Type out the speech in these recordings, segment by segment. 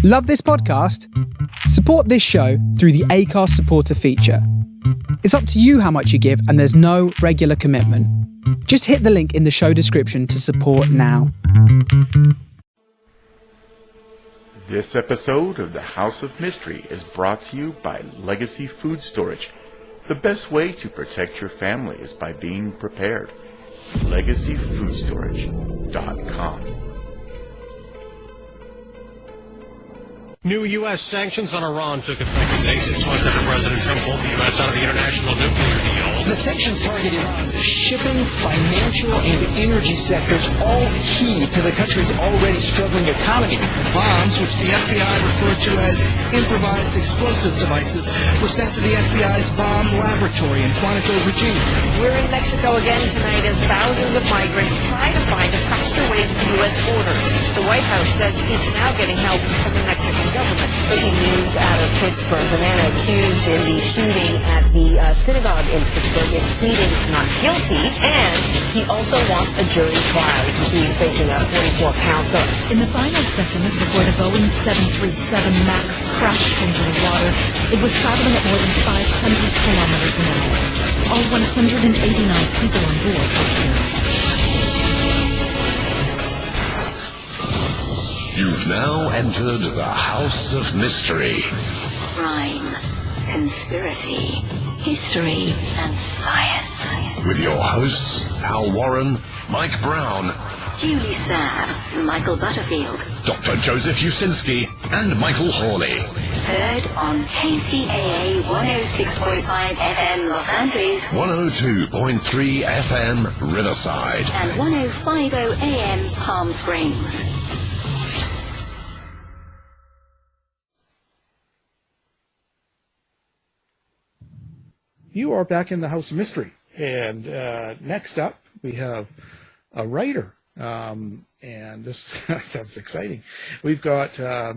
Love this podcast? Support this show through the Acast supporter feature. It's up to you how much you give, and there's no regular commitment. Just hit the link in the show description to support now. This episode of the House of Mystery is brought to you by Legacy Food Storage. The best way to protect your family is by being prepared. LegacyFoodStorage.com. New U.S. sanctions on Iran took effect today, 6 months after President Trump pulled the U.S. out of the international nuclear deal. The sanctions target Iran's shipping, financial, and energy sectors, all key to the country's already struggling economy. Bombs, which the FBI referred to as improvised explosive devices, were sent to the FBI's bomb laboratory in Quantico, Virginia. We're in Mexico again tonight as thousands of migrants try to find a faster way to the U.S. border. The White House says it's now getting help from the Mexican government. Breaking news out of Pittsburgh. The man accused in the shooting at the synagogue in Pittsburgh is pleading not guilty, and he also wants a jury trial. You can see he's facing a 44-count charge. In the final seconds before the Boeing 737 MAX crashed into the water, it was traveling at more than 500 kilometers an hour. All 189 people on board were killed. You've now entered the House of Mystery. Crime, conspiracy, history, and science. With your hosts, Al Warren, Mike Brown, Julie Sav, Michael Butterfield, Dr. Joseph Usinski, and Michael Hawley. Heard on KCAA 106.5 FM Los Angeles, 102.3 FM Riverside, and 105.0 AM Palm Springs. You are back in the House of Mystery. And next up, we have a writer. And this sounds exciting. We've got, now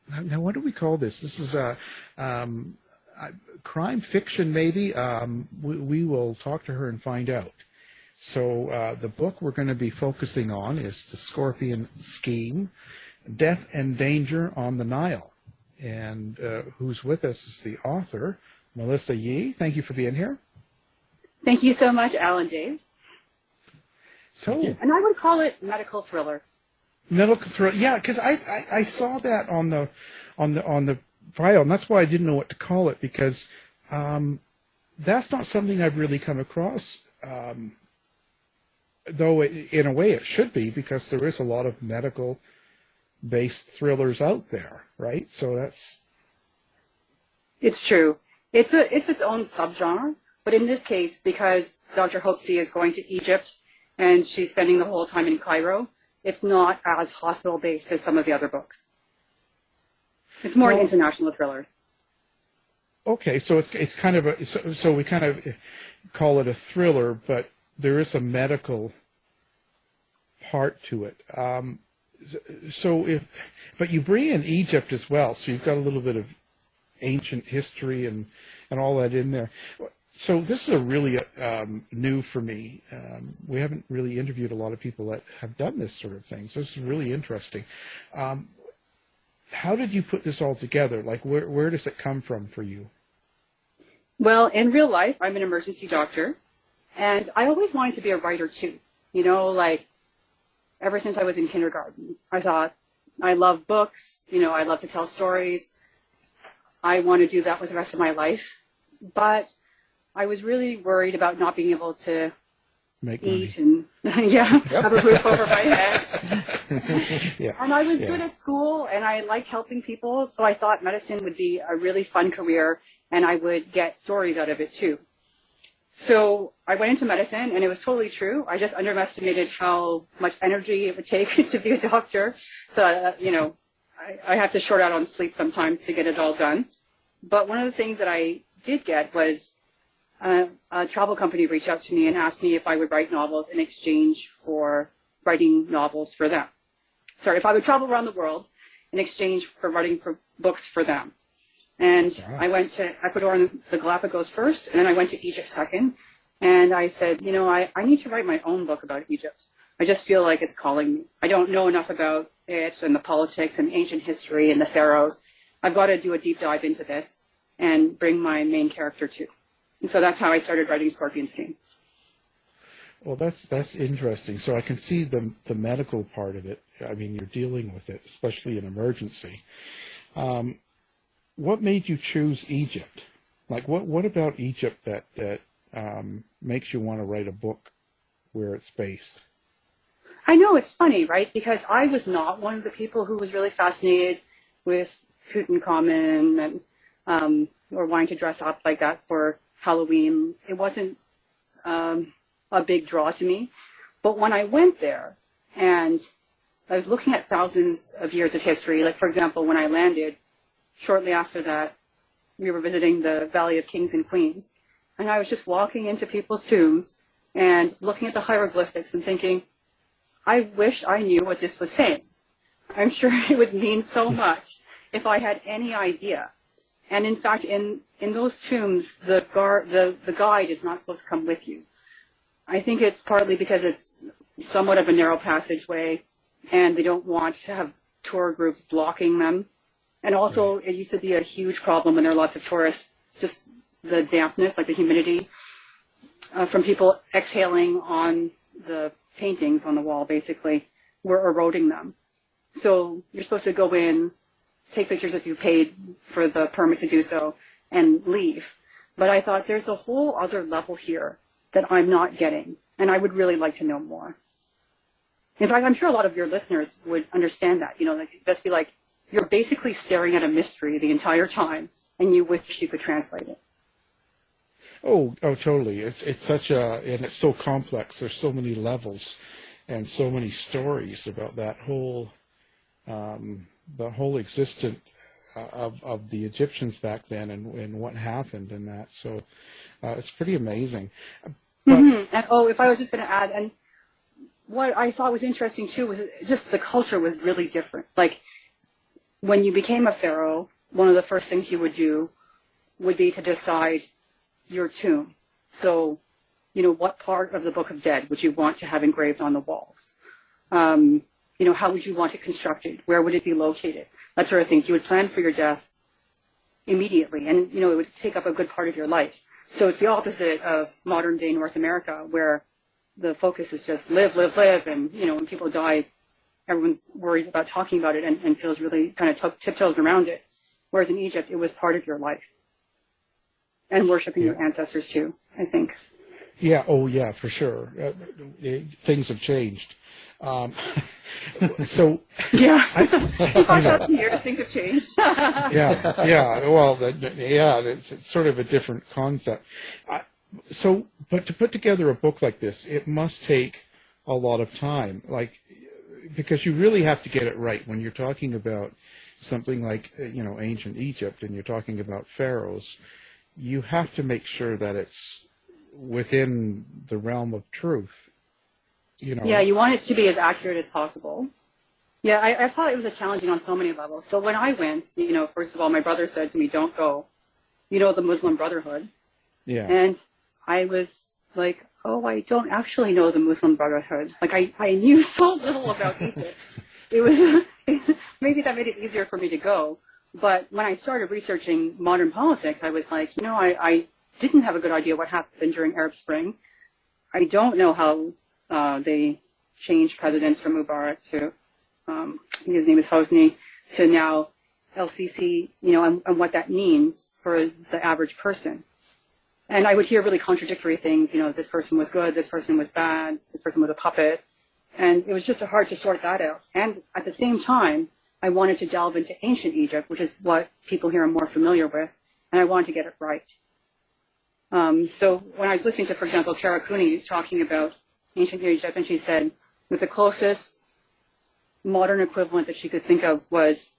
what do we call this? This is crime fiction, maybe. We will talk to her and find out. So the book we're going to be focusing on is The Scorpion Scheme, Death and Danger on the Nile. And who's with us is the author, Melissa Yee. Thank you for being here. Thank you so much, Al and Dave. So, and I would call it medical thriller. Medical thriller, yeah, because I saw that on the bio, and that's why I didn't know what to call it, because that's not something I've really come across. Though in a way it should be, because there is a lot of medical-based thrillers out there, right? So it's true. It's its own subgenre, but in this case, because Dr. Hatshepsut is going to Egypt and she's spending the whole time in Cairo, it's not as hospital-based as some of the other books. It's more an international thriller. Okay, so it's kind of so we kind of call it a thriller, but there is a medical part to it. But you bring in Egypt as well, so you've got a little bit of ancient history and all that in there. So this is a really new for me. We haven't really interviewed a lot of people that have done this sort of thing, so this is really interesting. How did you put this all together? Like, where does it come from for you? Well, in real life, I'm an emergency doctor, and I always wanted to be a writer too. You know, like ever since I was in kindergarten, I thought I love books. You know, I love to tell stories. I want to do that with the rest of my life. But I was really worried about not being able to eat and have a roof over my head. And I was good at school, and I liked helping people, so I thought medicine would be a really fun career, and I would get stories out of it too. So I went into medicine, and it was totally true. I just underestimated how much energy it would take to be a doctor. So, I have to short out on sleep sometimes to get it all done. But one of the things that I did get was a travel company reached out to me and asked me if I would write novels in exchange for writing novels for them. Sorry, if I would travel around the world in exchange for writing for books for them. And I went to Ecuador and the Galapagos first, and then I went to Egypt second. And I said, I need to write my own book about Egypt. I just feel like it's calling me. I don't know enough about it and the politics and ancient history and the pharaohs. I've got to do a deep dive into this and bring my main character too. And so that's how I started writing Scorpion's King. Well, that's interesting. So I can see the medical part of it. I mean, you're dealing with it, especially in emergency. What made you choose Egypt? Like, what about Egypt that makes you want to write a book where it's based? I know, it's funny, right? Because I was not one of the people who was really fascinated with Tutankhamun and or wanting to dress up like that for Halloween. It wasn't a big draw to me. But when I went there and I was looking at thousands of years of history, like, for example, when I landed, shortly after that, we were visiting the Valley of Kings and Queens, and I was just walking into people's tombs and looking at the hieroglyphics and thinking, I wish I knew what this was saying. I'm sure it would mean so much if I had any idea. And in fact, in those tombs, the guide is not supposed to come with you. I think it's partly because it's somewhat of a narrow passageway, and they don't want to have tour groups blocking them. And also, it used to be a huge problem when there are lots of tourists, just the dampness, like the humidity, from people exhaling on the paintings on the wall, basically, were eroding them. So you're supposed to go in, take pictures if you paid for the permit to do so, and leave. But I thought there's a whole other level here that I'm not getting, and I would really like to know more. In fact, I'm sure a lot of your listeners would understand that. You know, like, just be like, you're basically staring at a mystery the entire time, and you wish you could translate it. Oh, totally. It's such and it's so complex. There's so many levels, and so many stories about that whole, the whole existence of the Egyptians back then, and what happened in that. So it's pretty amazing. But, And if I was just going to add, and what I thought was interesting too was just the culture was really different. Like, when you became a pharaoh, one of the first things you would do would be to decide your tomb. So, you know, what part of the Book of Dead would you want to have engraved on the walls? You know, how would you want it constructed? Where would it be located? That sort of thing. You would plan for your death immediately, and, you know, it would take up a good part of your life. So it's the opposite of modern day North America, where the focus is just live, live, live, and, you know, when people die, everyone's worried about talking about it and feels really kind of tiptoes around it. Whereas in Egypt, it was part of your life. And worshiping your ancestors too, I think. Yeah, oh yeah, for sure. Things have changed. So yeah, in 5,000 years, things have changed. yeah. Well, it's sort of a different concept. But to put together a book like this, it must take a lot of time. Like, because you really have to get it right when you're talking about something like, you know, ancient Egypt, and you're talking about pharaohs. You have to make sure that it's within the realm of truth. You know. Yeah, you want it to be as accurate as possible. Yeah, I thought it was challenging on so many levels. So when I went, you know, first of all, my brother said to me, "Don't go. You know, the Muslim Brotherhood." Yeah. And I was like, "Oh, I don't actually know the Muslim Brotherhood. Like, I knew so little about Egypt. It was maybe that made it easier for me to go." But when I started researching modern politics, I was like, you know, I didn't have a good idea what happened during Arab Spring. I don't know how they changed presidents from Mubarak to, his name is Hosni, to now LCC, you know, and what that means for the average person. And I would hear really contradictory things, you know, this person was good, this person was bad, this person was a puppet. And it was just hard to sort that out. And at the same time, I wanted to delve into ancient Egypt, which is what people here are more familiar with, and I wanted to get it right. So when I was listening to, for example, Kara Cooney talking about ancient Egypt, and she said that the closest modern equivalent that she could think of was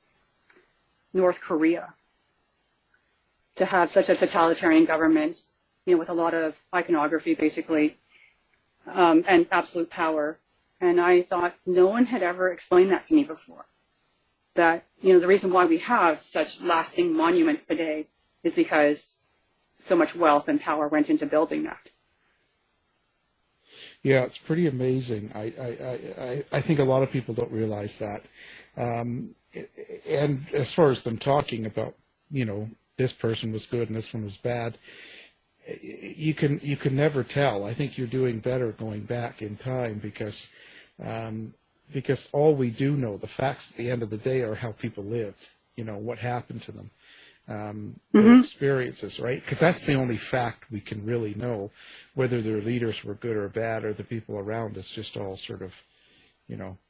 North Korea, to have such a totalitarian government, you know, with a lot of iconography, basically, and absolute power. And I thought no one had ever explained that to me before. That, you know, the reason why we have such lasting monuments today is because so much wealth and power went into building that. Yeah, it's pretty amazing. I think a lot of people don't realize that. And as far as them talking about, this person was good and this one was bad, you can never tell. I think you're doing better going back in time because all we do know, the facts at the end of the day, are how people lived. What happened to them. Their experiences, right? Because that's the only fact we can really know. Whether their leaders were good or bad, or the people around us, just all sort of,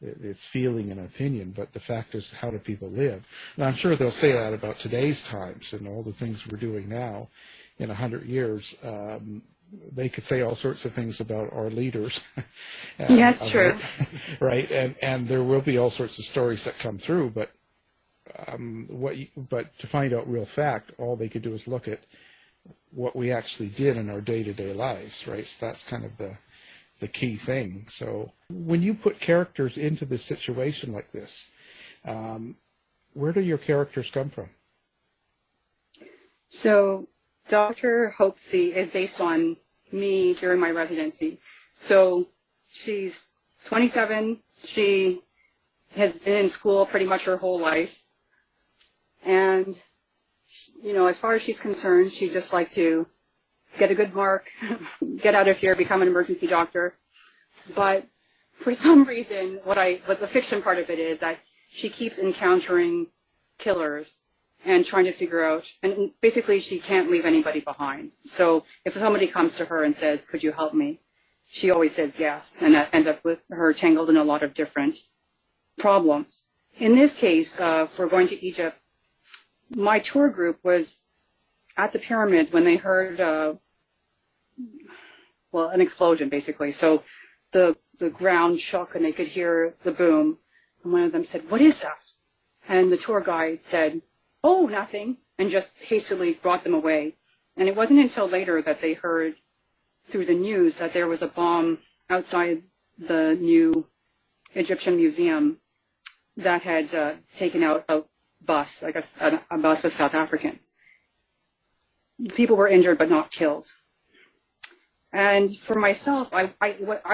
it's feeling and opinion. But the fact is, how do people live? And I'm sure they'll say that about today's times and all the things we're doing now. In 100 years, they could say all sorts of things about our leaders. Yeah, that's true. Right, and there will be all sorts of stories that come through, but to find out real fact, all they could do is look at what we actually did in our day-to-day lives, right? So that's kind of the key thing. So when you put characters into this situation like this, where do your characters come from? So Dr. Hatshepsut is based on me during my residency. So she's 27. She has been in school pretty much her whole life. And, as far as she's concerned, she'd just like to get a good mark, get out of here, become an emergency doctor. But for some reason, what the fiction part of it is that she keeps encountering killers and trying to figure out, and basically she can't leave anybody behind. So if somebody comes to her and says, could you help me? She always says yes, and that ends up with her tangled in a lot of different problems. In this case, for going to Egypt, my tour group was at the pyramids when they heard, an explosion, basically. So the ground shook and they could hear the boom. And one of them said, what is that? And the tour guide said, oh, nothing, and just hastily brought them away. And it wasn't until later that they heard through the news that there was a bomb outside the new Egyptian museum that had taken out a bus, like a bus with South Africans. People were injured but not killed. And for myself, I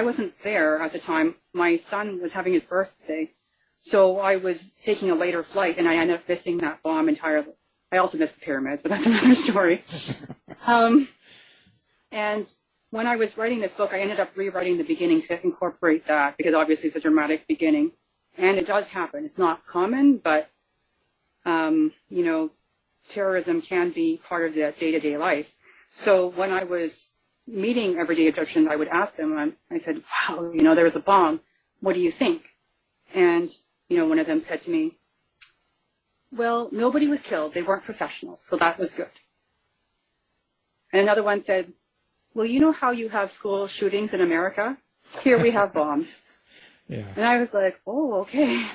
wasn't there at the time. My son was having his birthday. So I was taking a later flight, and I ended up missing that bomb entirely. I also missed the pyramids, but that's another story. And when I was writing this book, I ended up rewriting the beginning to incorporate that, because obviously it's a dramatic beginning. And it does happen. It's not common, but, terrorism can be part of the day-to-day life. So when I was meeting everyday Egyptians, I would ask them, I said, wow, there was a bomb. What do you think? And one of them said to me, well, nobody was killed. They weren't professionals, so that was good. And another one said, well, you know how you have school shootings in America? Here we have bombs. Yeah. And I was like, oh, okay.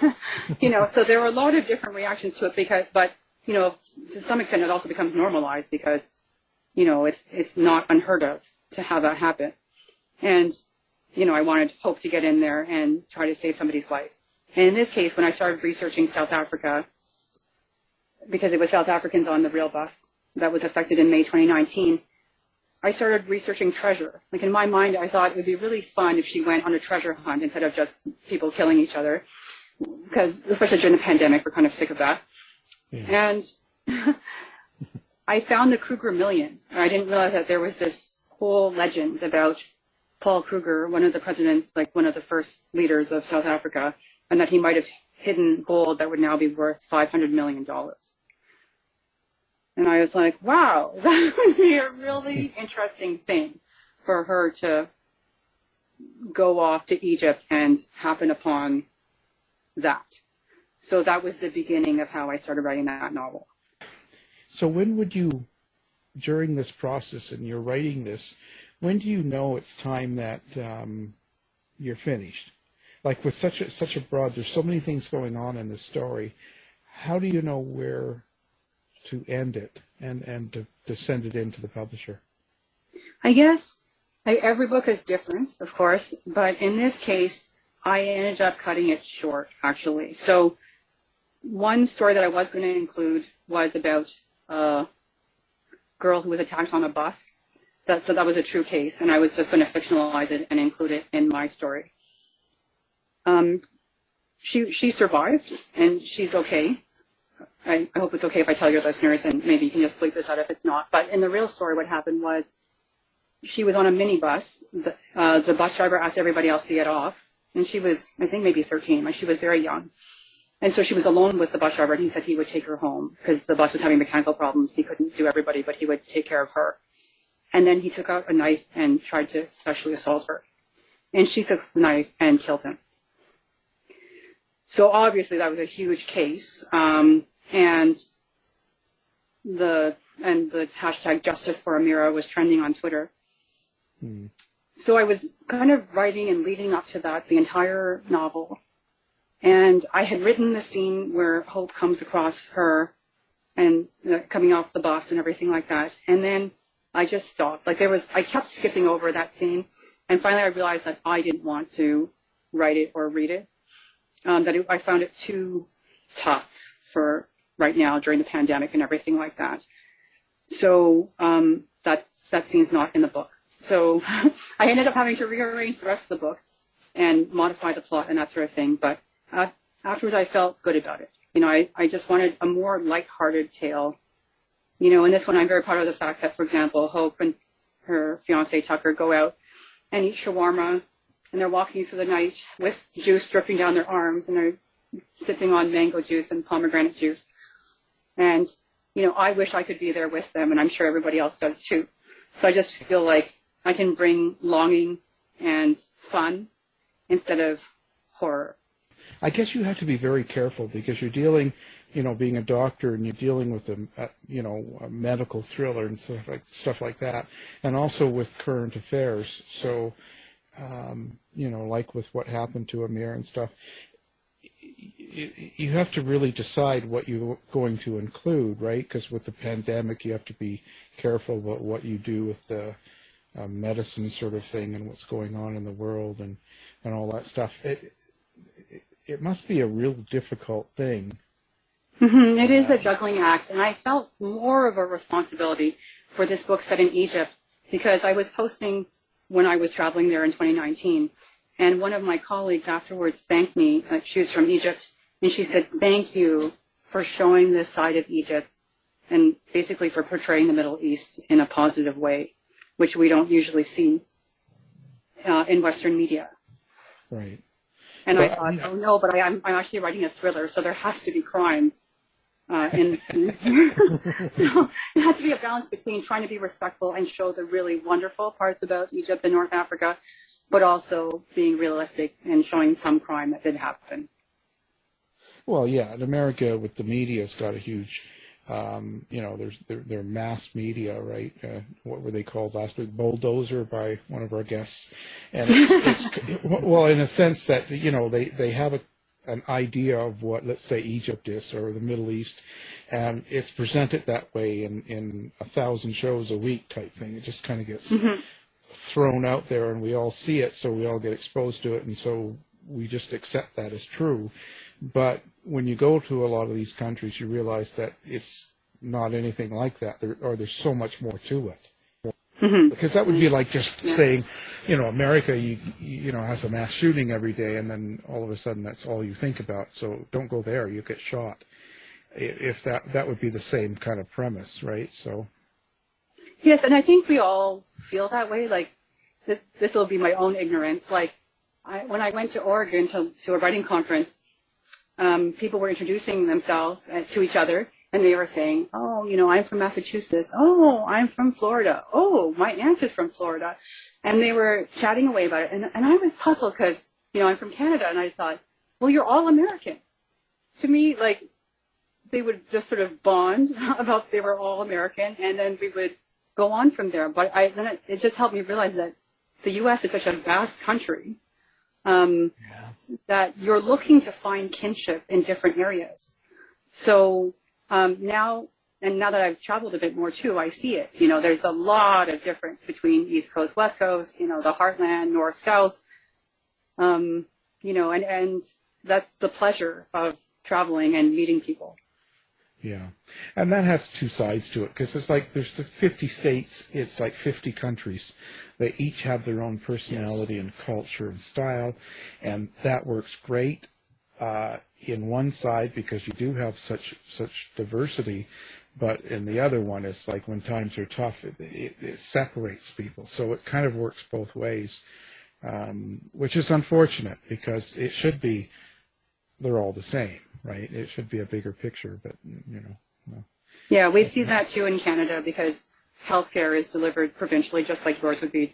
So there were a lot of different reactions to it but to some extent it also becomes normalized because, it's not unheard of to have that happen. And, I hope to get in there and try to save somebody's life. And in this case, when I started researching South Africa, because it was South Africans on the real bus that was affected in May 2019, I started researching treasure. Like in my mind, I thought it would be really fun if she went on a treasure hunt instead of just people killing each other, because especially during the pandemic, we're kind of sick of that. Yeah. And I found the Kruger millions. I didn't realize that there was this whole legend about Paul Kruger, one of the presidents, like one of the first leaders of South Africa, and that he might have hidden gold that would now be worth $500 million. And I was like, wow, that would be a really interesting thing for her to go off to Egypt and happen upon that. So that was the beginning of how I started writing that novel. So when would you, during this process and you're writing this, when do you know it's time that you're finished? Like with such a broad, there's so many things going on in the story. How do you know where to end it and to send it in to the publisher? I guess every book is different, of course, but in this case, I ended up cutting it short, actually. So one story that I was going to include was about a girl who was attacked on a bus. So that was a true case, and I was just going to fictionalize it and include it in my story. She survived, and she's okay. I hope it's okay if I tell your listeners, and maybe you can just bleep this out if it's not. But in the real story, what happened was she was on a minibus. The bus driver asked everybody else to get off, and she was, I think, maybe 13. Like, she was very young. And so she was alone with the bus driver, and he said he would take her home because the bus was having mechanical problems. He couldn't do everybody, but he would take care of her. And then he took out a knife and tried to sexually assault her. And she took the knife and killed him. So obviously that was a huge case. And the hashtag Justice for Amira was trending on Twitter. So I was kind of writing and leading up to that, the entire novel. And I had written the scene where Hope comes across her and coming off the bus and everything like that. And then I just stopped. Like, I kept skipping over that scene. And finally I realized that I didn't want to write it or read it. I found it too tough for right now during the pandemic and everything like that. So that scene's not in the book. So I ended up having to rearrange the rest of the book and modify the plot and that sort of thing. But afterwards I felt good about it. You know, I just wanted a more lighthearted tale. You know, in this one I'm very proud of the fact that, for example, Hope and her fiancé Tucker go out and eat shawarma, and they're walking through the night with juice dripping down their arms, and they're sipping on mango juice and pomegranate juice. And, you know, I wish I could be there with them, and I'm sure everybody else does too. So I just feel like I can bring longing and fun instead of horror. I guess you have to be very careful because you're dealing, you know, being a doctor, and you're dealing with a medical thriller and stuff like that, and also with current affairs. So, you know, like with what happened to Amir and stuff, you have to really decide what you're going to include, right? Because with the pandemic, you have to be careful about what you do with the medicine sort of thing and what's going on in the world and all that stuff. It must be a real difficult thing. Mm-hmm. It is a juggling act, and I felt more of a responsibility for this book set in Egypt because I was posting when I was traveling there in 2019, and one of my colleagues afterwards thanked me. She was from Egypt, and she said, "Thank you for showing this side of Egypt and basically for portraying the Middle East in a positive way, which we don't usually see in Western media." Right. And I thought, oh no, but I'm actually writing a thriller, so there has to be crime. So it has to be a balance between trying to be respectful and show the really wonderful parts about Egypt and North Africa, but also being realistic and showing some crime that did happen. Well, yeah, in America with the media's got a huge, you know, they're mass media, right? What were they called last week? Bulldozer by one of our guests. And it's well, in a sense that, you know, they have an idea of what, let's say, Egypt is or the Middle East, and it's presented that way in 1,000 shows a week type thing. It just kind of gets thrown out there, and we all see it, so we all get exposed to it, and so we just accept that as true. But when you go to a lot of these countries, you realize that it's not anything like that, there's so much more to it. Mm-hmm. Because that would be like just saying, you know, America, you know, has a mass shooting every day, and then all of a sudden that's all you think about. So don't go there; you get shot. If that would be the same kind of premise, right? So. Yes, and I think we all feel that way. Like, this will be my own ignorance. Like, when I went to Oregon to a writing conference, people were introducing themselves to each other, and they were saying, "Oh, you know, I'm from Massachusetts. Oh, I'm from Florida. Oh, my aunt is from Florida," and they were chatting away about it. And I was puzzled because, you know, I'm from Canada, and I thought, well, you're all American. To me, like, they would just sort of bond about they were all American, and then we would go on from there. But then it just helped me realize that the U.S. is such a vast country that you're looking to find kinship in different areas. So now that I've traveled a bit more too, I see it. You know, there's a lot of difference between East Coast, West Coast, you know, the heartland, North, South. You know, and that's the pleasure of traveling and meeting people. Yeah. And that has two sides to it, because it's like there's the 50 states, it's like 50 countries. They each have their own personality and culture and style, and that works great in one side because you do have such diversity, but in the other one, it's like when times are tough, it separates people. So it kind of works both ways, which is unfortunate because it should be they're all the same. Right, it should be a bigger picture, but well. Yeah, we see that too in Canada because healthcare is delivered provincially, just like yours would be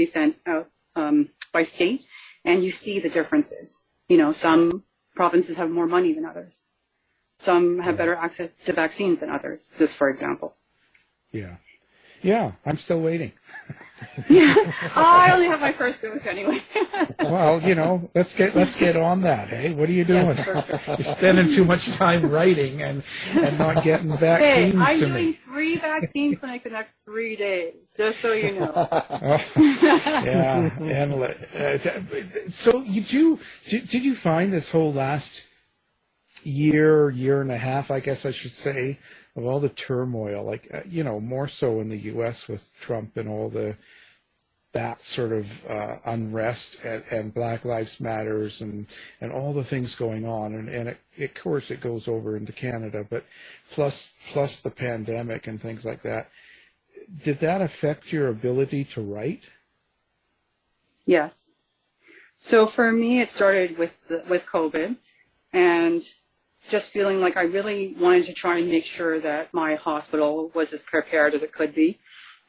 sent out by state, and you see the differences. Some provinces have more money than others. Some have better access to vaccines than others. Just for example. Yeah, I'm still waiting. Yeah, I only have my first dose anyway. Well, let's get on that. Hey, what are you doing? Yes, You're spending too much time writing and not getting vaccines I'm to doing me. 3 vaccine clinics the next 3 days, just so you know. Yeah, and so did you find this whole last year and a half, I guess I should say, of all the turmoil, like, more so in the U.S. with Trump and all that sort of unrest and Black Lives Matters and all the things going on. And of course it goes over into Canada, but plus the pandemic and things like that. Did that affect your ability to write? Yes. So for me, it started with COVID and just feeling like I really wanted to try and make sure that my hospital was as prepared as it could be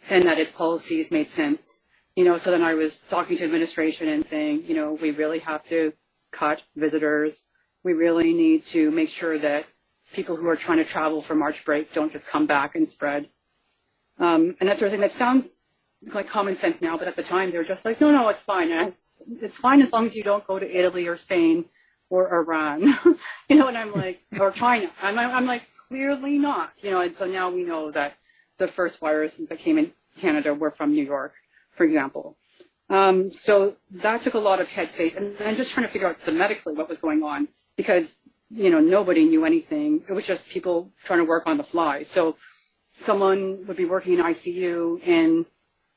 and that its policies made sense. So then I was talking to administration and saying, we really have to cut visitors. We really need to make sure that people who are trying to travel for March break don't just come back and spread. And that sort of thing. That sounds like common sense now, but at the time they were just like, no, it's fine. It's fine as long as you don't go to Italy or Spain or Iran, and I'm like, or China. I'm like, clearly not, and so now we know that the first viruses that came in Canada were from New York, for example. So that took a lot of headspace, and I'm just trying to figure out medically what was going on because, nobody knew anything. It was just people trying to work on the fly. So someone would be working in ICU in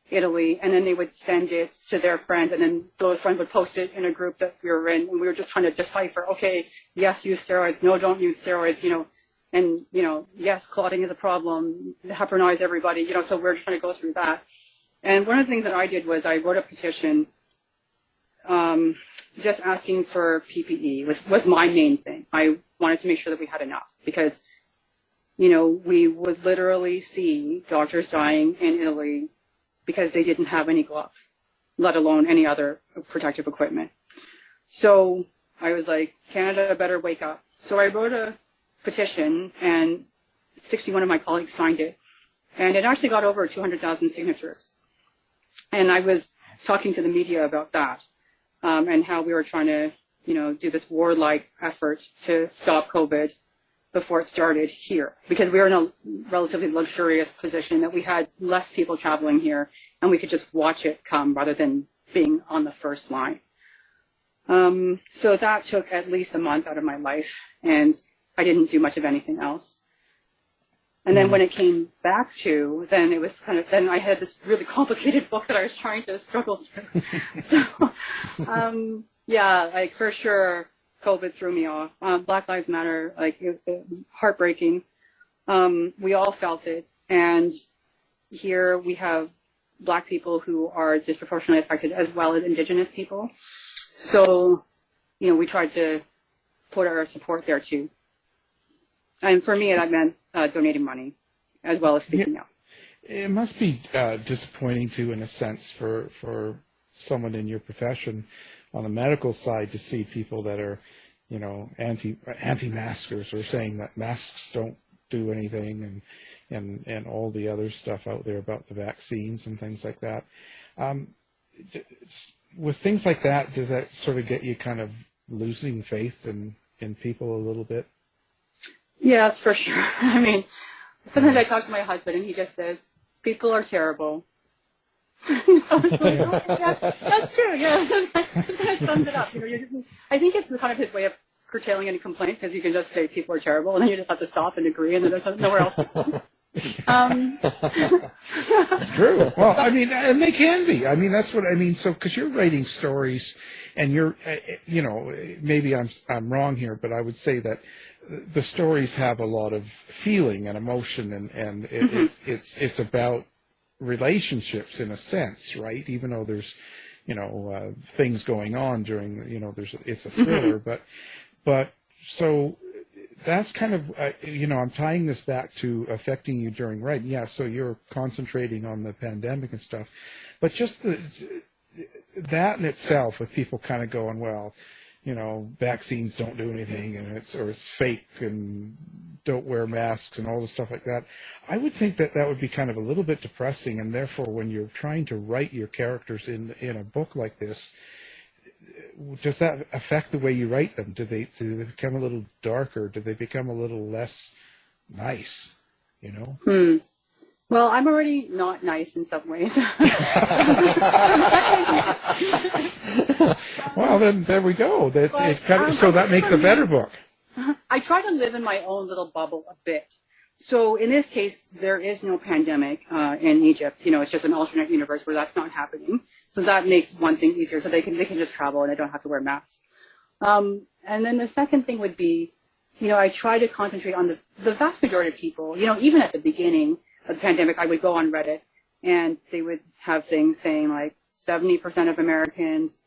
Italy, and then they would send it to their friends, and then those friends would post it in a group that we were in, and we were just trying to decipher, okay, yes, use steroids, no, don't use steroids, and, yes, clotting is a problem, heparinize everybody, so we're trying to go through that. And one of the things that I did was I wrote a petition just asking for PPE was my main thing. I wanted to make sure that we had enough because, we would literally see doctors dying in Italy because they didn't have any gloves, let alone any other protective equipment. So I was like, Canada better wake up. So I wrote a petition, and 61 of my colleagues signed it. And it actually got over 200,000 signatures. And I was talking to the media about that and how we were trying to, do this warlike effort to stop COVID before it started here, because we were in a relatively luxurious position that we had less people traveling here and we could just watch it come rather than being on the first line. So that took at least a month out of my life, and I didn't do much of anything else. And then when it came back to, then it was then I had this really complicated book that I was trying to struggle through. So, yeah, for sure, COVID threw me off. Black Lives Matter, heartbreaking. We all felt it. And here we have Black people who are disproportionately affected, as well as Indigenous people. So, we tried to put our support there too. And for me, that meant donating money, as well as speaking out. It must be disappointing too, in a sense, for someone in your profession on the medical side to see people that are, anti-maskers or saying that masks don't do anything and all the other stuff out there about the vaccines and things like that. With things like that, does that sort of get you kind of losing faith in people a little bit? Yes, for sure. I mean, sometimes I talk to my husband and he just says, people are terrible. So it's like, yeah, that's true. Yeah, that kind of sums it up. I think it's kind of his way of curtailing any complaint because you can just say people are terrible, and then you just have to stop and agree, and then there's nowhere else. True. Well, I mean, and they can be. I mean, that's what I mean. So, because you're writing stories, and you're, maybe I'm wrong here, but I would say that the stories have a lot of feeling and emotion, and it's about relationships in a sense, right? Even though there's, things going on during, it's a thriller, but so. That's kind of, I'm tying this back to affecting you during writing. Yeah, so you're concentrating on the pandemic and stuff. But just that in itself, with people kind of going, well, vaccines don't do anything, and it's fake, and don't wear masks, and all the stuff like that. I would think that would be kind of a little bit depressing, and therefore when you're trying to write your characters in a book like this, does that affect the way you write them? Do they become a little darker? Do they become a little less nice? Well, I'm already not nice in some ways. Well, then there we go. So that makes a better book. I try to live in my own little bubble a bit. So in this case, there is no pandemic in Egypt. It's just an alternate universe where that's not happening. So that makes one thing easier. So they can just travel and they don't have to wear masks. And then the second thing would be, I try to concentrate on the vast majority of people. Even at the beginning of the pandemic, I would go on Reddit and they would have things saying like 70% of Americans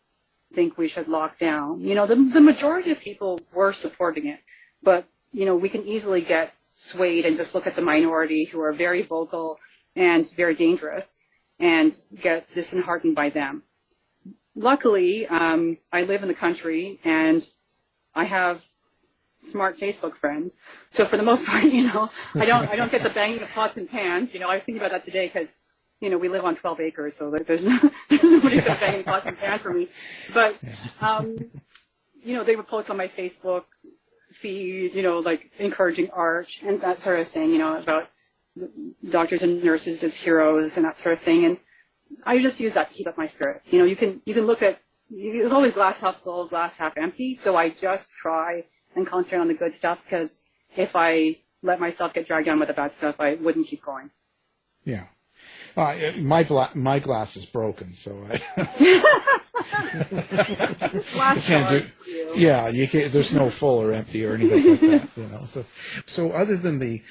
think we should lock down. The majority of people were supporting it, but we can easily get swayed and just look at the minority who are very vocal and very dangerous and get disheartened by them. Luckily, I live in the country and I have smart Facebook friends. So for the most part, I don't get the banging of pots and pans. I was thinking about that today because, we live on 12 acres, so there's nobody's going to bang pots and pans for me. But, they would post on my Facebook feed, like encouraging art and that sort of thing, about doctors and nurses as heroes and that sort of thing. And I just use that to keep up my spirits. You can look at, there's always glass half full, glass half empty. So I just try and concentrate on the good stuff, because if I let myself get dragged down with the bad stuff, I wouldn't keep going. Yeah. My glass is broken, so I can't do. Yeah, you can't. There's no full or empty or anything like that. So other than the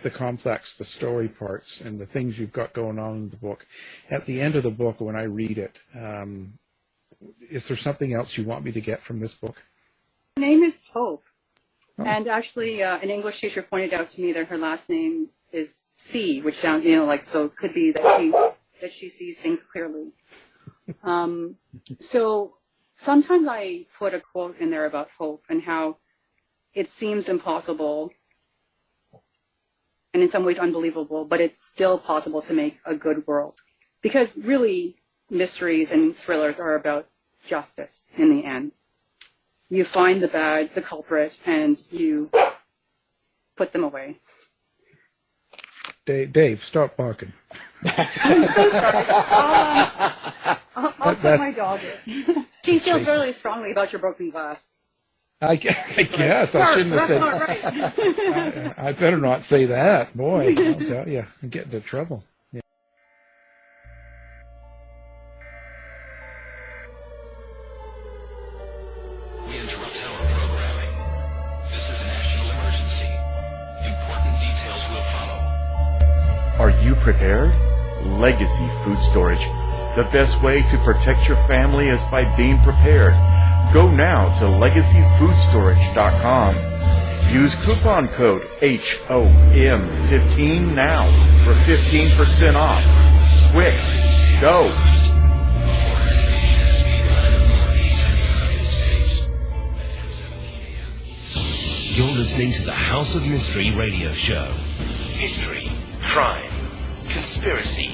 complex, the story parts, and the things you've got going on in the book, at the end of the book, when I read it, is there something else you want me to get from this book? Her name is Hope, and actually, an English teacher pointed out to me that her last name is C, which sounds, so it could be that she sees things clearly. So sometimes I put a quote in there about hope and how it seems impossible and in some ways unbelievable, but it's still possible to make a good world. Because really, mysteries and thrillers are about justice in the end. You find the culprit, and you put them away. Dave, stop barking. I'm so sorry. I'll put my dog in. She feels really strongly about your broken glass. I guess I shouldn't have said. That's not right. I better not say that. Boy, I'll tell you, I'm getting into trouble. Yeah. We interrupt our programming. This is a national emergency. Important details will follow. Are you prepared? Legacy Food Storage. The best way to protect your family is by being prepared. Go now to legacyfoodstorage.com. Use coupon code HOM15 now for 15% off. Quick, go! You're listening to the House of Mystery radio show. History, crime, conspiracy,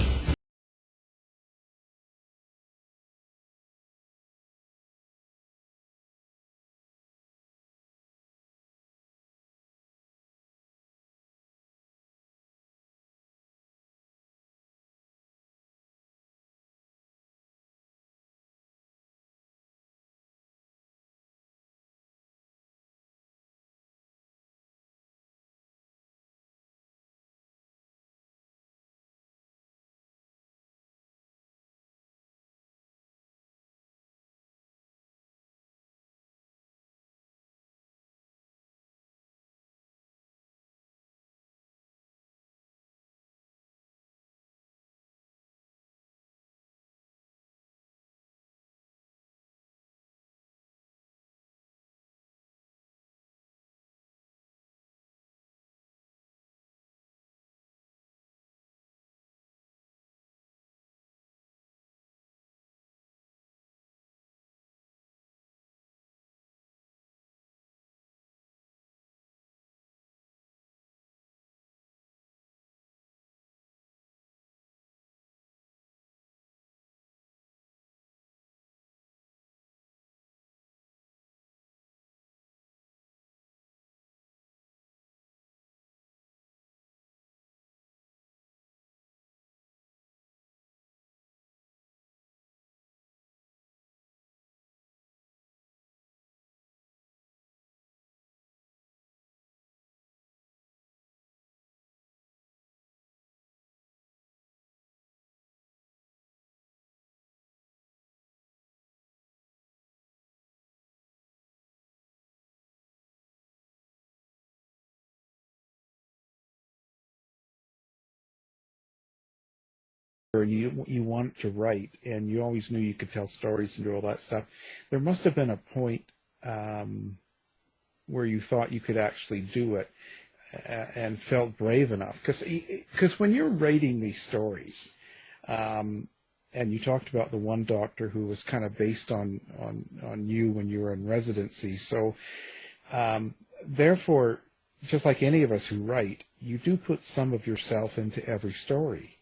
and you want to write, and you always knew you could tell stories and do all that stuff, there must have been a point where you thought you could actually do it and felt brave enough. Because when you're writing these stories, and you talked about the one doctor who was kind of based on you when you were in residency, so therefore, just like any of us who write, you do put some of yourself into every story.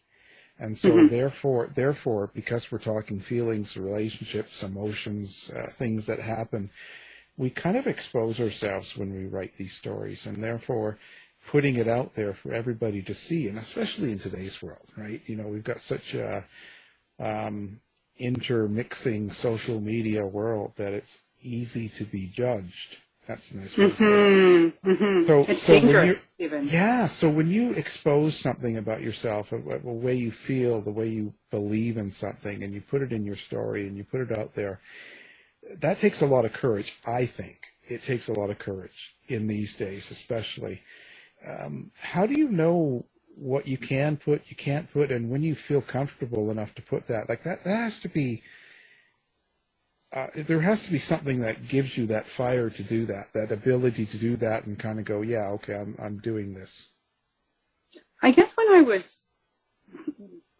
And so therefore, because we're talking feelings, relationships, emotions, things that happen, we kind of expose ourselves when we write these stories, and therefore putting it out there for everybody to see, and especially in today's world, right? You know, we've got such a intermixing social media world that it's easy to be judged. That's a nice way to say it. So, it's dangerous, even. Yeah, so when you expose something about yourself, a way you feel, the way you believe in something, and you put it in your story and you put it out there, that takes a lot of courage, I think. It takes a lot of courage in these days, especially. How do you know what you can put, you can't put, and when you feel comfortable enough to put that? Like that has to be... there has to be something that gives you that fire to do that ability to do that and kind of go, yeah, okay, I'm doing this. I guess when I was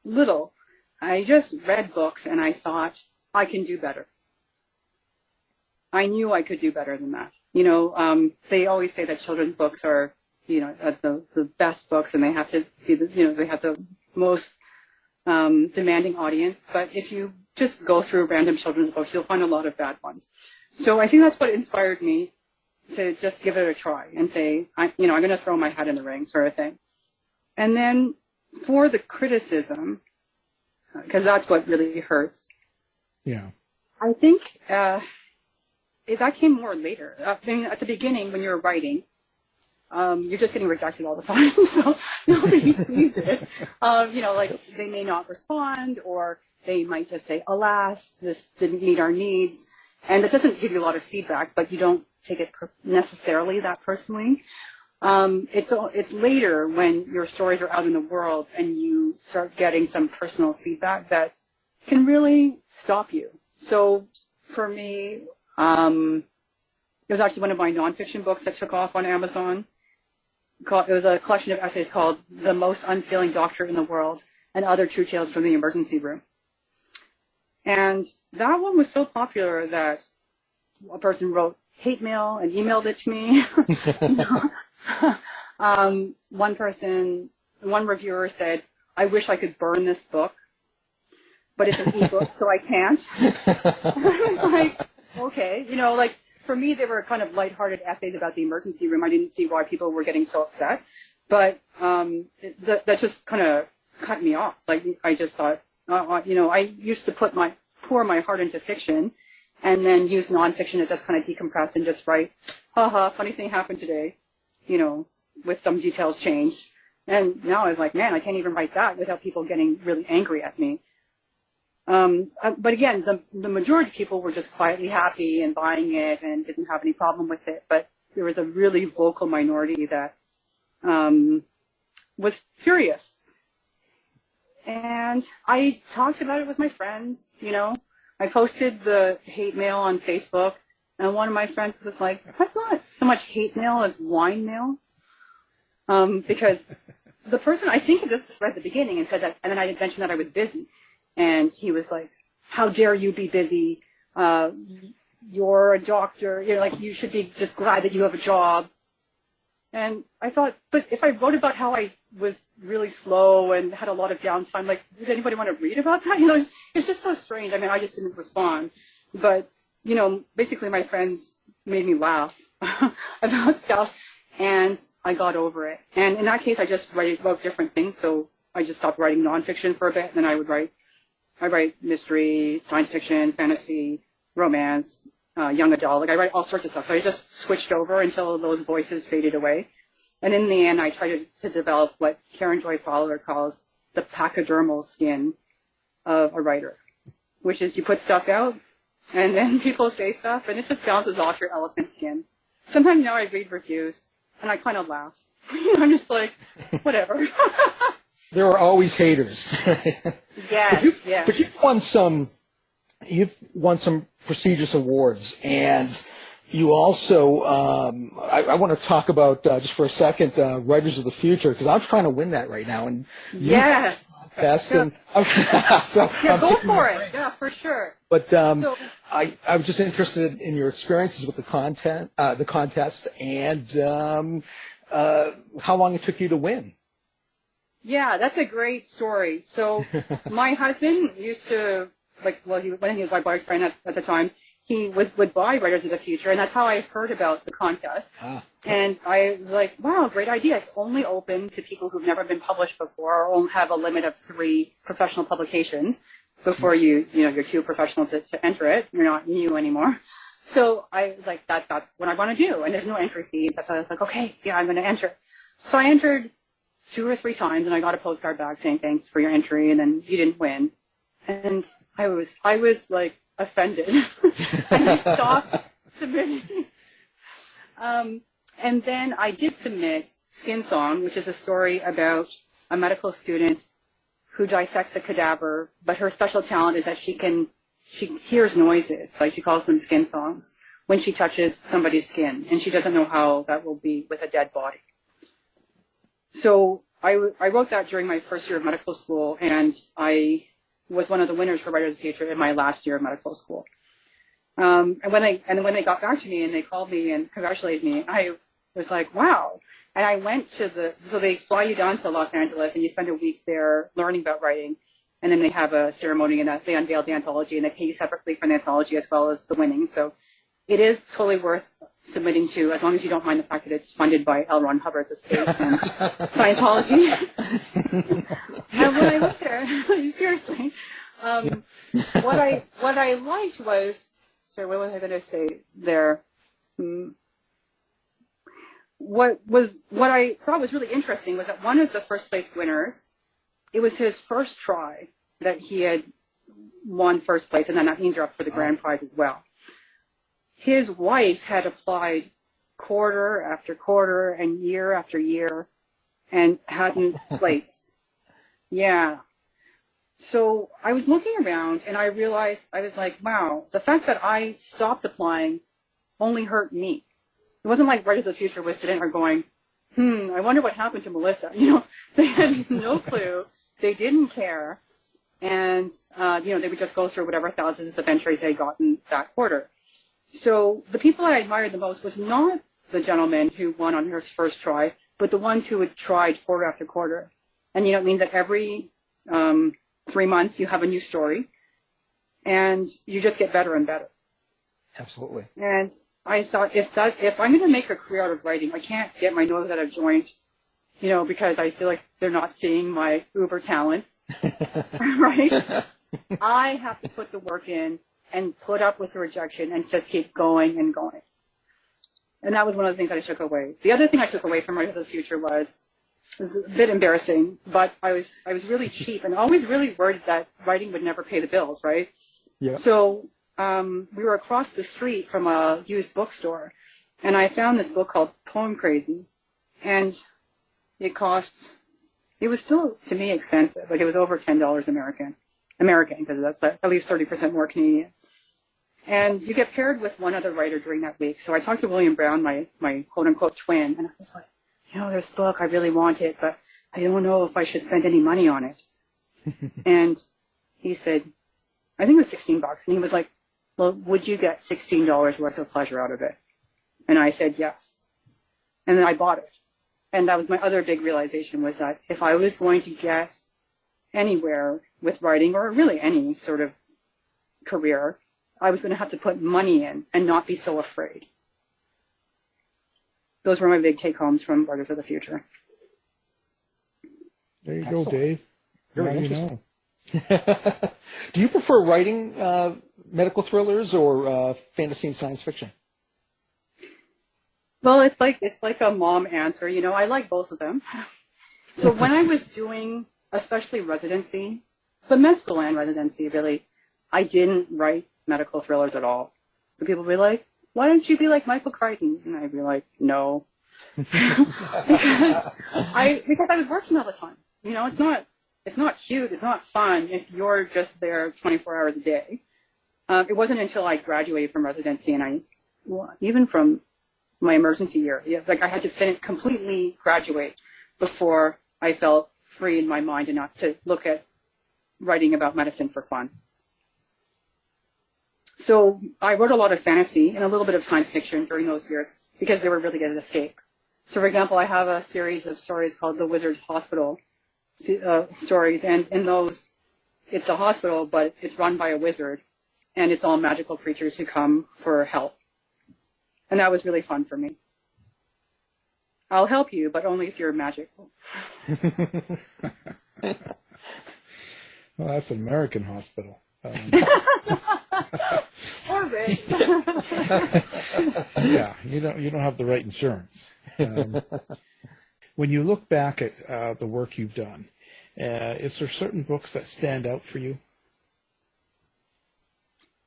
little, I just read books and I thought, I can do better. I knew I could do better than that. You know, they always say that children's books are, you know, the best books, and they have to be, they have the most demanding audience. But if you just go through random children's books, you'll find a lot of bad ones. So I think that's what inspired me to just give it a try and say, I'm going to throw my hat in the ring, sort of thing. And then for the criticism, because that's what really hurts. Yeah. I think that came more later. I mean, at the beginning, when you're writing, you're just getting rejected all the time, so nobody sees it. Like they may not respond, or they might just say, alas, this didn't meet our needs. And it doesn't give you a lot of feedback, but you don't take it necessarily that personally. It's later when your stories are out in the world and you start getting some personal feedback that can really stop you. So for me, it was actually one of my nonfiction books that took off on Amazon. It was a collection of essays called The Most Unfeeling Doctor in the World and Other True Tales from the Emergency Room. And that one was so popular that a person wrote hate mail and emailed it to me. One reviewer said, I wish I could burn this book, but it's an ebook, so I can't. I was like, okay. For me, they were kind of lighthearted essays about the emergency room. I didn't see why people were getting so upset. But that just kind of cut me off. Like, I just thought, I used to pour my heart into fiction and then use nonfiction to just kind of decompress and just write, haha, funny thing happened today, with some details changed. And now I was like, man, I can't even write that without people getting really angry at me. But again, the majority of people were just quietly happy and buying it and didn't have any problem with it. But there was a really vocal minority that was furious. And I talked about it with my friends, I posted the hate mail on Facebook, and one of my friends was like, that's not so much hate mail as wine mail. Because the person, I think he just read the beginning and said that, and then I had mentioned that I was busy. And he was like, how dare you be busy? You're a doctor. You should be just glad that you have a job. And I thought, but if I wrote about how I was really slow and had a lot of downtime, did anybody want to read about that? It's just so strange. I mean, I just didn't respond. But, basically my friends made me laugh about stuff, and I got over it. And in that case, I just write about different things. So I just stopped writing nonfiction for a bit, and then I write mystery, science fiction, fantasy, romance, young adult. I write all sorts of stuff. So I just switched over until those voices faded away. And in the end, I tried to develop what Karen Joy Fowler calls the pachydermal skin of a writer, which is you put stuff out, and then people say stuff, and it just bounces off your elephant skin. Sometimes now I read reviews, and I kind of laugh. I'm just like, whatever. there are always haters. Yes, yes. But you've won some prestigious awards, and you also, I want to talk about, just for a second, Writers of the Future, because I'm trying to win that right now. And yes. Best yeah. and, Go for it. Yeah, for sure. But I was just interested in your experiences with the contest, and how long it took you to win. Yeah, that's a great story. So my husband used to, when he was my boyfriend at the time, he would buy Writers of the Future, and that's how I heard about the contest. And I was like, wow, great idea. It's only open to people who've never been published before, or have a limit of 3 professional publications before you're too professional to enter it. You're not new anymore. So I was like, that's what I want to do. And there's no entry fees. So I was like, okay, yeah, I'm going to enter. So I entered 2 or 3 times, and I got a postcard back saying, thanks for your entry, and then you didn't win. And I was like offended. And I stopped submitting. And then I did submit Skin Song, which is a story about a medical student who dissects a cadaver, but her special talent is that she hears noises, like she calls them skin songs, when she touches somebody's skin, and she doesn't know how that will be with a dead body. So I wrote that during my first year of medical school, and I was one of the winners for Writers of the Future in my last year of medical school. And when they got back to me and they called me and congratulated me, I was like, wow. And I went to so they fly you down to Los Angeles and you spend a week there learning about writing. And then they have a ceremony and they unveil the anthology, and they pay you separately for the anthology as well as the winning. So it is totally worth submitting to, as long as you don't mind the fact that it's funded by L. Ron Hubbard's estate and Scientology. And when I went there, seriously, what I liked was, sorry, what was I going to say there? What I thought was really interesting was that one of the first place winners, it was his first try that he had won first place, and then that means you're up for the grand prize as well. His wife had applied quarter after quarter and year after year and hadn't placed. Yeah. So I was looking around and I realized, I was like, wow, the fact that I stopped applying only hurt me. It wasn't like Writers of the Future was sitting there going, I wonder what happened to Melissa. They had no clue. They didn't care. And, they would just go through whatever thousands of entries they'd gotten that quarter. So the people I admired the most was not the gentleman who won on his first try, but the ones who had tried quarter after quarter. And, it means that every 3 months you have a new story, and you just get better and better. Absolutely. And I thought, if I'm going to make a career out of writing, I can't get my nose out of joint, because I feel like they're not seeing my uber talent, right? I have to put the work in and put up with the rejection and just keep going and going. And that was one of the things that I took away. The other thing I took away from Writers of the Future was a bit embarrassing, but I was really cheap and always really worried that writing would never pay the bills, right? Yeah. So we were across the street from a used bookstore, and I found this book called Poem Crazy, and it was still, to me, expensive. Like, it was over $10 American, because that's at least 30% more Canadian. And you get paired with one other writer during that week. So I talked to William Brown, my quote-unquote twin, and I was like, this book, I really want it, but I don't know if I should spend any money on it. And he said, I think it was $16. And he was like, well, would you get $16 worth of pleasure out of it? And I said, yes. And then I bought it. And that was my other big realization, was that if I was going to get anywhere with writing, or really any sort of career, I was going to have to put money in and not be so afraid. Those were my big take-homes from Writers of the Future. There you Excellent. go, Dave. Very interesting. Do you prefer writing medical thrillers or fantasy and science fiction? Well, it's like a mom answer. I like both of them. So when I was doing, especially residency, but med school and residency, really, I didn't write medical thrillers at all. So people would be like, why don't you be like Michael Crichton? And I'd be like, no. because I was working all the time. it's not cute, it's not fun if you're just there 24 hours a day. It wasn't until I graduated from residency and even from my emergency year, I had to completely graduate before I felt free in my mind enough to look at writing about medicine for fun. So I wrote a lot of fantasy and a little bit of science fiction during those years because they were really good at escape. So, for example, I have a series of stories called the Wizard Hospital stories, and in those, it's a hospital, but it's run by a wizard, and it's all magical creatures who come for help. And that was really fun for me. I'll help you, but only if you're magical. Well, that's an American hospital. Orbit. Yeah, you don't have the right insurance. When you look back at the work you've done, is there certain books that stand out for you?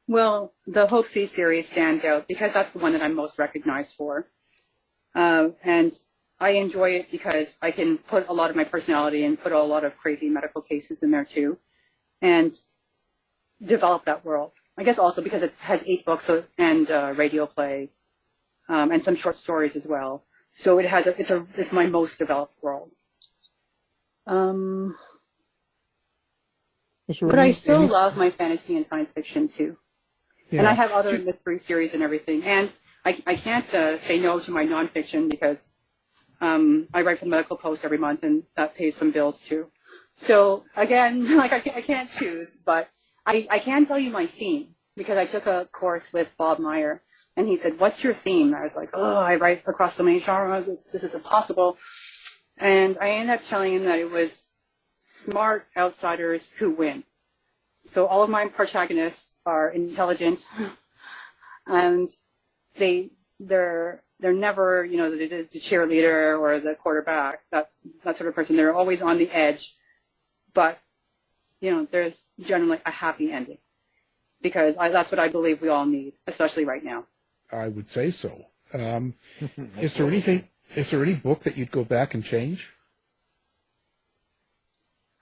Well, the Hope C series stands out because that's the one that I'm most recognized for. And I enjoy it because I can put a lot of my personality and put a lot of crazy medical cases in there too, and develop that world. I guess also because it has 8 books and radio play, and some short stories as well. So it's my most developed world. But I still love my fantasy and science fiction too. Yeah. And I have other mystery series and everything. And I can't say no to my nonfiction because I write for the Medical Post every month, and that pays some bills too. So again, I can't choose, but I can tell you my theme because I took a course with Bob Meyer, and he said, "What's your theme?" I was like, "Oh, I write across so many genres. This is impossible." And I ended up telling him that it was smart outsiders who win. So all of my protagonists are intelligent, and they're never, the cheerleader or the quarterback. That sort of person. They're always on the edge, but there's generally a happy ending because that's what I believe we all need, especially right now. I would say so. Is there any book that you'd go back and change?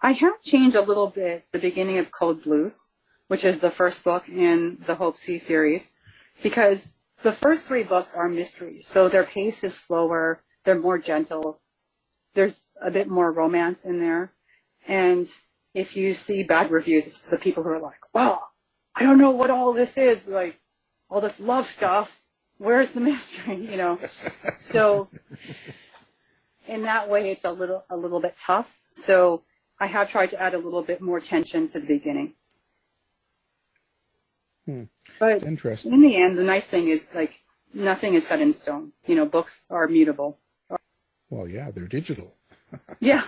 I have changed a little bit the beginning of Code Blues, which is the first book in the Hope C series, because the first 3 books are mysteries, so their pace is slower, they're more gentle, there's a bit more romance in there, and if you see bad reviews, it's the people who are like, "Well, I don't know what all this is, like all this love stuff, where's the mystery?" So in that way, it's a little bit tough. So I have tried to add a little bit more tension to the beginning. But that's interesting. In the end, the nice thing is nothing is set in stone. Books are mutable. Well, yeah, they're digital. Yeah.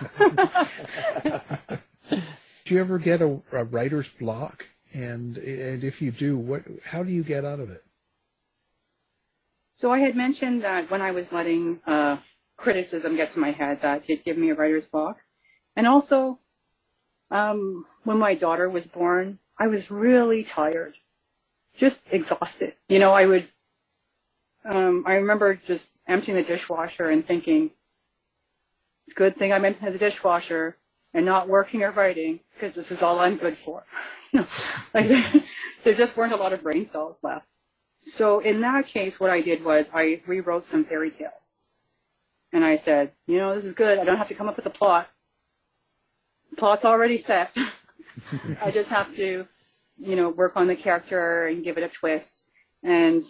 Do you ever get a writer's block? And if you do, how do you get out of it? So I had mentioned that when I was letting criticism get to my head, that did give me a writer's block. And also, when my daughter was born, I was really tired, just exhausted. I remember just emptying the dishwasher and thinking, it's a good thing I'm emptying the dishwasher and not working or writing, because this is all I'm good for. There just weren't a lot of brain cells left. So in that case, what I did was I rewrote some fairy tales. And I said, this is good. I don't have to come up with a plot. The plot's already set. I just have to, work on the character and give it a twist. And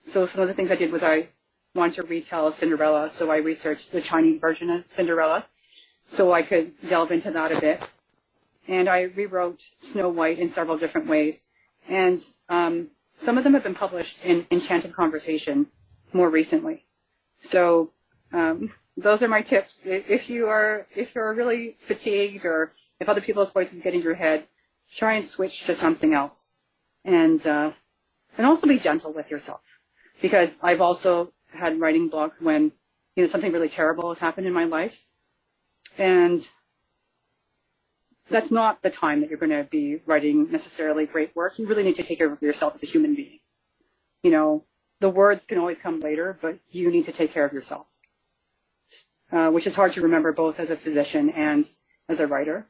so some of the things I did was I wanted to retell Cinderella, so I researched the Chinese version of Cinderella so I could delve into that a bit. And I rewrote Snow White in several different ways. And some of them have been published in Enchanted Conversation more recently. So those are my tips. If you're really fatigued, or if other people's voices get in your head, try and switch to something else. And also be gentle with yourself. Because I've also had writing blocks when, something really terrible has happened in my life. And that's not the time that you're going to be writing necessarily great work. You really need to take care of yourself as a human being. The words can always come later, but you need to take care of yourself. which is hard to remember both as a physician and as a writer,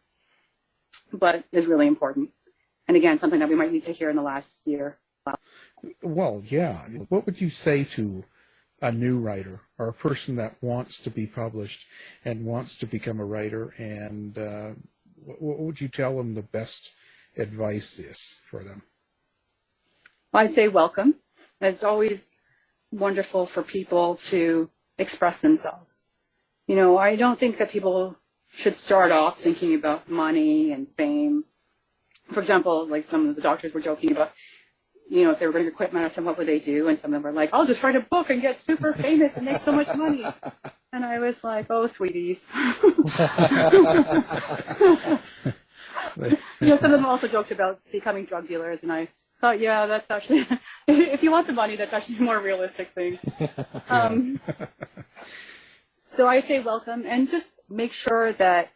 but is really important. And again, something that we might need to hear in the last year. Well, yeah. What would you say to a new writer or a person that wants to be published and wants to become a writer, and what would you tell them the best advice is for them? I'd say welcome. It's always wonderful for people to express themselves. I don't think that people should start off thinking about money and fame. For example, like some of the doctors were joking about, if they were going to quit medicine, what would they do? And some of them were like, I'll just write a book and get super famous and make so much money. And I was like, oh, sweeties. Some of them also joked about becoming drug dealers. And I thought, yeah, that's actually, if you want the money, that's actually a more realistic thing. So I say welcome, and just make sure that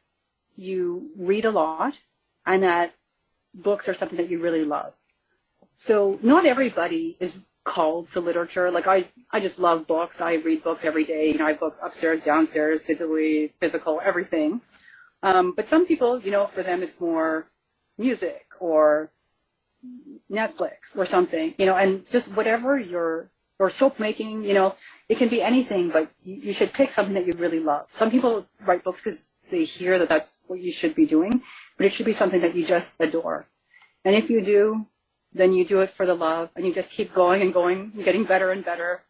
you read a lot and that books are something that you really love. So not everybody is called to literature. Like I just love books. I read books every day. I have books upstairs, downstairs, digitally, physical, everything. But some people, for them it's more music or Netflix or something, and just whatever or soap making, it can be anything, but you should pick something that you really love. Some people write books because they hear that that's what you should be doing, but it should be something that you just adore. And if you do, then you do it for the love, and you just keep going and going and getting better and better.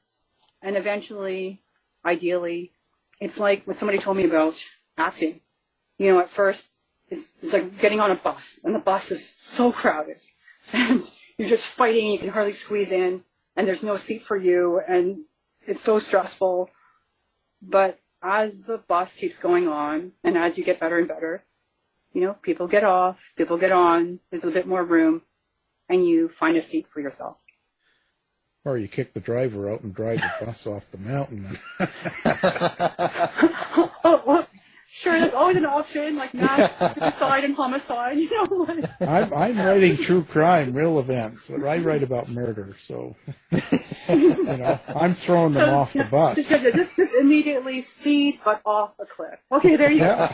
And eventually, ideally, it's like what somebody told me about acting. At first, it's like getting on a bus, and the bus is so crowded. And you're just fighting, you can hardly squeeze in, and there's no seat for you, and it's so stressful. But as the bus keeps going on, and as you get better and better, people get off, people get on, there's a bit more room, and you find a seat for yourself. Or you kick the driver out and drive the bus off the mountain. Well, sure, there's always an option, like mass suicide and homicide. I'm writing true crime, real events. I write about murder, so I'm throwing them off the bus. Just immediately speed, but off a cliff. Okay, there you go.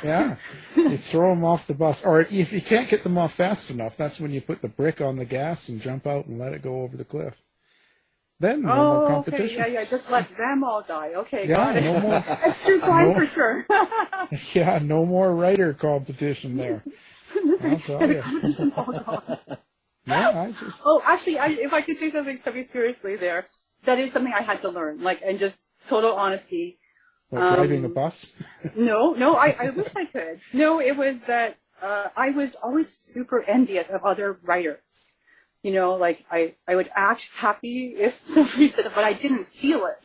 Yeah, you throw them off the bus, or if you can't get them off fast enough, that's when you put the brick on the gas and jump out and let it go over the cliff. Then no more competition. Okay, yeah, just let them all die. Okay, yeah, got it. No more. That's true crime for sure. Yeah, no more writer competition there. I'll tell you. Actually, if I could say something semi-seriously there, that is something I had to learn, and just total honesty. What, driving a bus? No, I wish I could. No, it was that I was always super envious of other writers. I would act happy if somebody said it, but I didn't feel it,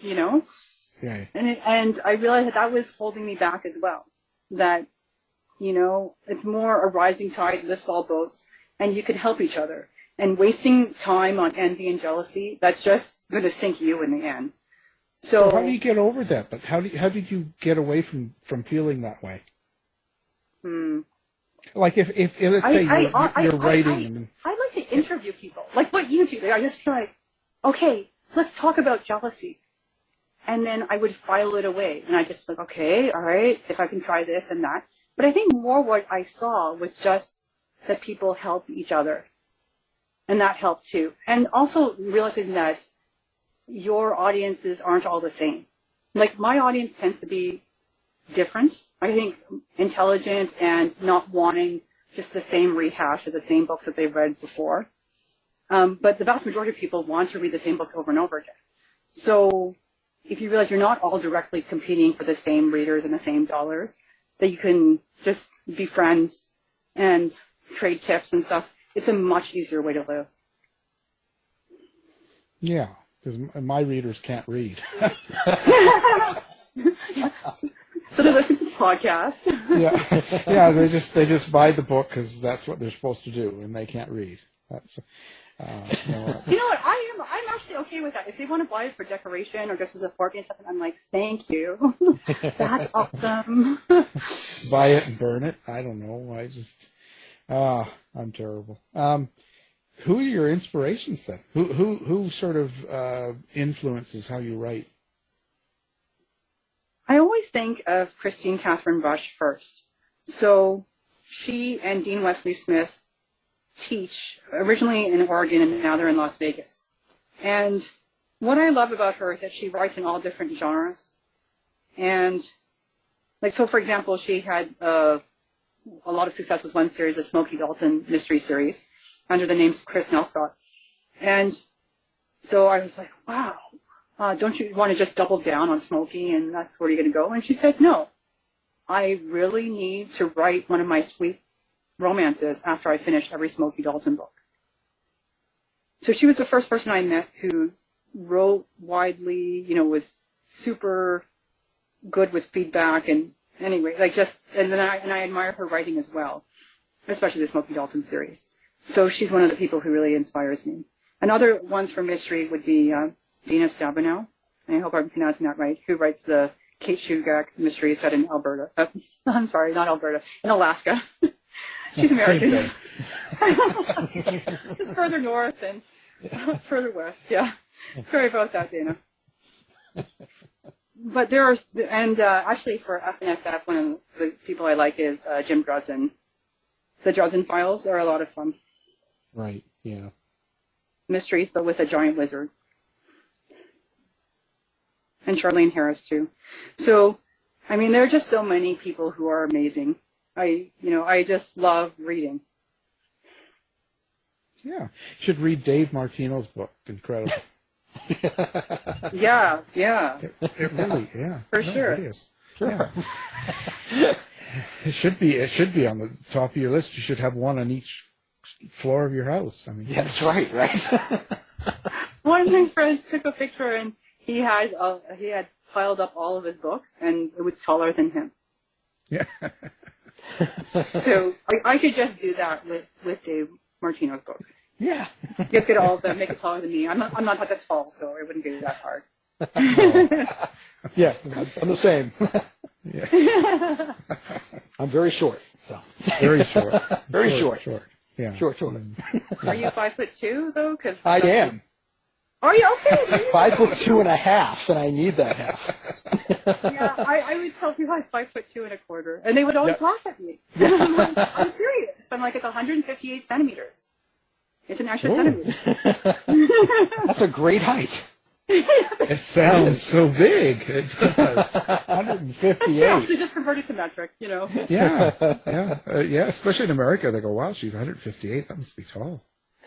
Yeah. And I realized that was holding me back as well. That, it's more a rising tide lifts all boats, and you can help each other. And wasting time on envy and jealousy, that's just going to sink you in the end. So how do you get over that? But how did you get away from feeling that way? Like if let's say you're writing. I like to interview people, like what you do. I just feel like, okay, let's talk about jealousy. And then I would file it away. And I just like, okay, all right, if I can try this and that. But I think more what I saw was just that people help each other. And that helped too. And also realizing that your audiences aren't all the same. Like my audience tends to be different. I think intelligent and not wanting just the same rehash of the same books that they've read before. But the vast majority of people want to read the same books over and over again. So if you realize you're not all directly competing for the same readers and the same dollars, that you can just be friends and trade tips and stuff, it's a much easier way to live. Yeah, because my readers can't read. So they listen to the podcast. yeah. They just buy the book because that's what they're supposed to do, and they can't read. That's you know what? I'm actually okay with that. If they want to buy it for decoration or just to support me and stuff, I'm like, thank you. That's awesome. Buy it and burn it. I don't know. I'm terrible. Who are your inspirations then? Who sort of influences how you write? I always think of Christine Catherine Bush first. So she and Dean Wesley Smith teach originally in Oregon and now they're in Las Vegas. And what I love about her is that she writes in all different genres. And like, so for example, she had a lot of success with one series, the Smokey Dalton mystery series, under the name Chris Nelscott. And so I was like, wow, don't you want to just double down on Smokey and that's where you're going to go? And she said, no, I really need to write one of my sweet romances after I finish every Smokey Dalton book. So she was the first person I met who wrote widely, you know, was super good with feedback and anyway, like just, and then I admire her writing as well, especially the Smokey Dalton series. So she's one of the people who really inspires me. And other ones for mystery would be Dina Stabenow, I hope I'm pronouncing that right, who writes the Kate Shugak mystery set in Alberta. I'm sorry, not Alberta, in Alaska. She's American. It's further north and further west, yeah. Sorry about that, Dana. But there are, and actually for FNSF, one of the people I like is Jim Drusen. The Drusen Files are a lot of fun. Right, yeah. Mysteries, but with a giant wizard. And Charlene Harris, too. So, I mean, there are just so many people who are amazing. I just love reading. Yeah. You should read Dave Martino's book. Incredible. Yeah. It really, yeah. For sure. It is. Sure. Yeah. It should be on the top of your list. You should have one on each floor of your house. I mean, yeah, that's right. One of my friends took a picture and he had piled up all of his books and it was taller than him. Yeah. So I could just do that with Dave Martino's books. Yeah. Just get all of them, make it taller than me. I'm not that tall, so it wouldn't be that hard. Yeah, I'm the same. Yeah. I'm very short. So. Very short. Very short. Yeah. Short. Are you 5'2" though? Cause I am. Are you okay? 5'2.5", and I need that half. Yeah, I would tell people I was 5'2.25", and they would always laugh at me. I'm serious. I'm like, it's 158 centimeters. It's an extra centimeter. That's a great height. It sounds so big. It does. 158. Actually, just converted to metric, you know. Yeah. Especially in America, they go, "Wow, she's 158. That must be tall."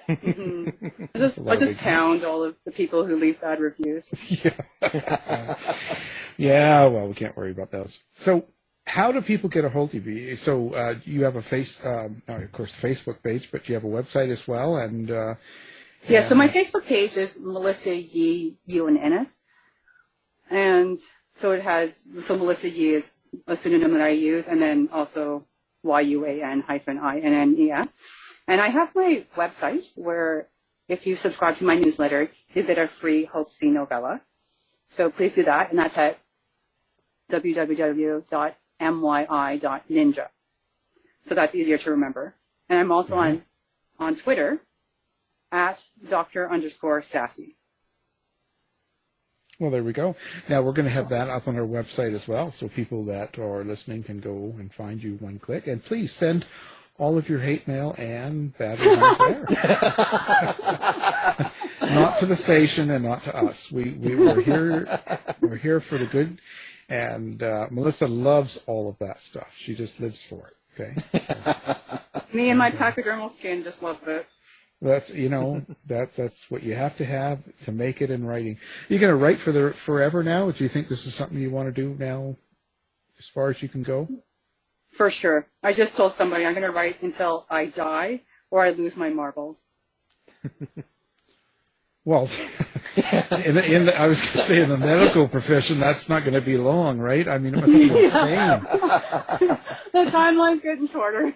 Mm-hmm. I just pound all of the people who leave bad reviews. Yeah. Well, we can't worry about those. So, how do people get a hold of you? So, you have a of course, Facebook page, but you have a website as well, and. Yeah, so my Facebook page is Melissa Yee Ennis. And so Melissa Yee is a pseudonym that I use, and then also YUAN-INNES. And I have my website where if you subscribe to my newsletter, you get a free Hope C novella. So please do that, and that's at www.myi.ninja. So that's easier to remember. And I'm also on Twitter at Dr._Sassy. Well, there we go. Now, we're going to have that up on our website as well, so people that are listening can go and find you one click. And please send all of your hate mail and bad remarks there. Not to the station and not to us. We're here for the good, and Melissa loves all of that stuff. She just lives for it, okay? So. Me and my pachydermal skin just love it. That's that's what you have to make it in writing. You're going to write for forever now? Do you think this is something you want to do now, as far as you can go? For sure. I just told somebody I'm going to write until I die or I lose my marbles. Well, I was going to say in the medical profession, that's not going to be long, right? I mean, it must be insane. The timeline's getting shorter.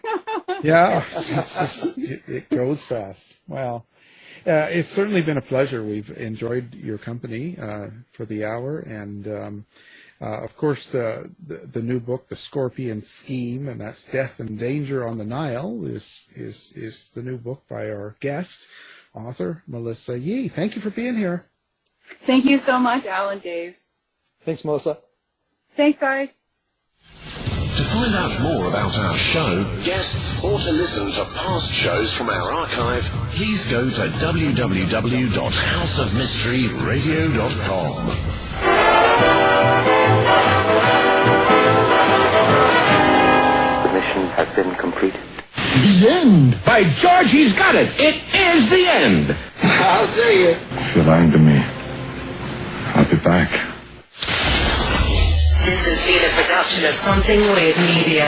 Yeah, it goes fast. Well, it's certainly been a pleasure. We've enjoyed your company for the hour, and of course, the new book, The Scorpion Scheme, and that's Death and Danger on the Nile, is the new book by our guest, author Melissa Yee. Thank you for being here. Thank you so much, Al and Dave. Thanks, Melissa. Thanks, guys. To find out more about our show, guests, or to listen to past shows from our archive, please go to www.houseofmysteryradio.com. The mission has been completed. The end! By George, he's got it! It is the end! I'll see you. If you're lying to me, I'll be back. This has been a production of Something Weird Media.